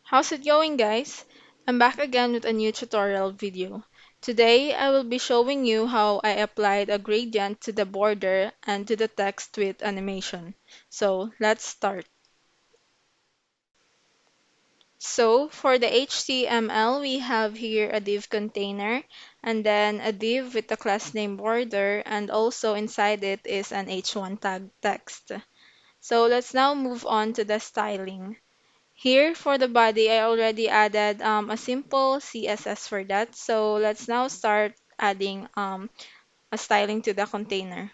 How's it going, guys? I'm back again with a new tutorial video. Today, I will be showing you how I applied a gradient to the border and to the text with animation. So, let's start. So, for the HTML, we have here a div container and then a div with the class name border, and also inside it is an h1 tag text. So, let's now move on to the styling. Here for the body, I already added a simple CSS for that. So let's now start adding a styling to the container.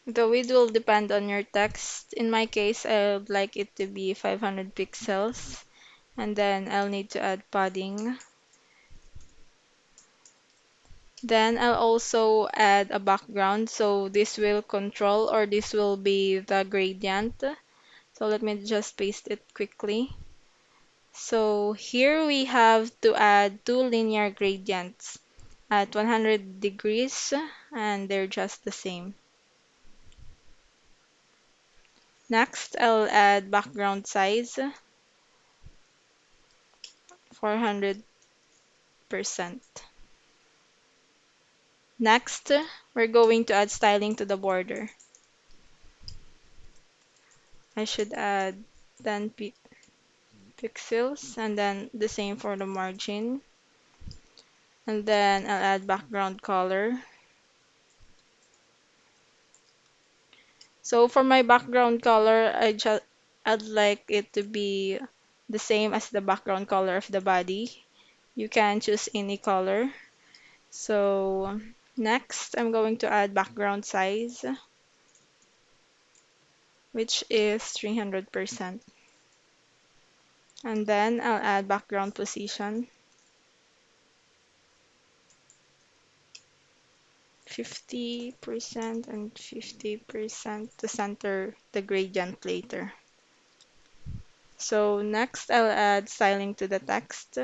The width will depend on your text. In my case, I would like it to be 500 pixels. And then I'll need to add padding. Then I'll also add a background. So this will control, or this will be the gradient. So let me just paste it quickly. So here we have to add two linear gradients at 100 degrees, and they're just the same. Next, I'll add background size 400%. Next, we're going to add styling to the border. I should add 10 pixels and then the same for the margin. And then I'll add background color. So for my background color, I'd like it to be the same as the background color of the body. You can choose any color. So next, I'm going to add background size, which is 300%. And then I'll add background position, 50% and 50% to center the gradient later. So next, I'll add styling to the text,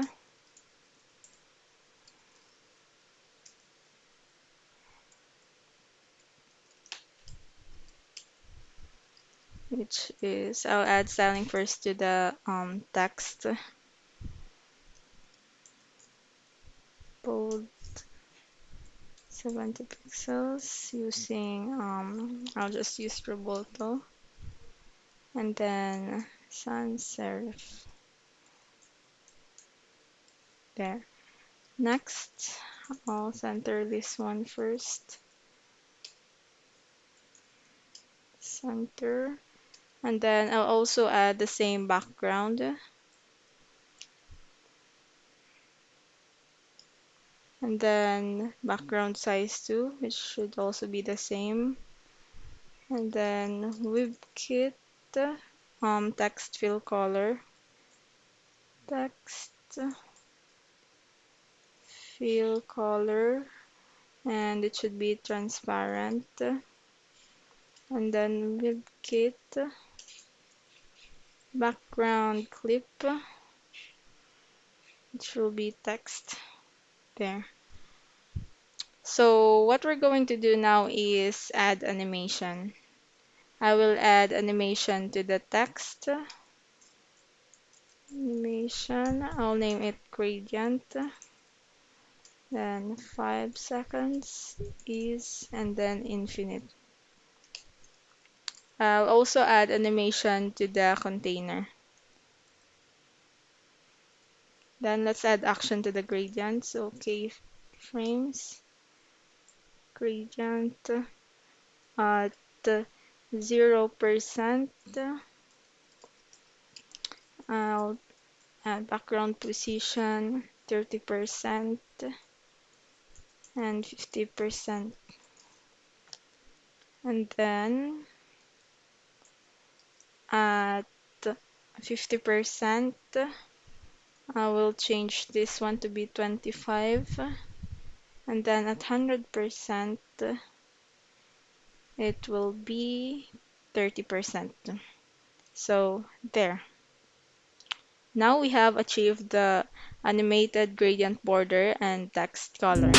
which is I'll add styling first to the text, bold 70 pixels using I'll just use Roboto, and then sans serif there. Next, I'll center this one first, center, and then I'll also add the same background. And then background size too, which should also be the same. And then WebKit, text fill color, text fill color, and it should be transparent. And then WebKit, background clip, which will be text there. So what we're going to do now is add animation. I will add animation to the text. Animation, I'll name it gradient. Then 5 seconds is, and then infinite. I'll also add animation to the container. Then let's add action to the gradient. So keyframes, gradient at 0%. I'll add background position 30% and 50%. And then at 50%, I will change this one to be 25. And then at 100%, it will be 30%. So there. Now we have achieved the animated gradient border and text color.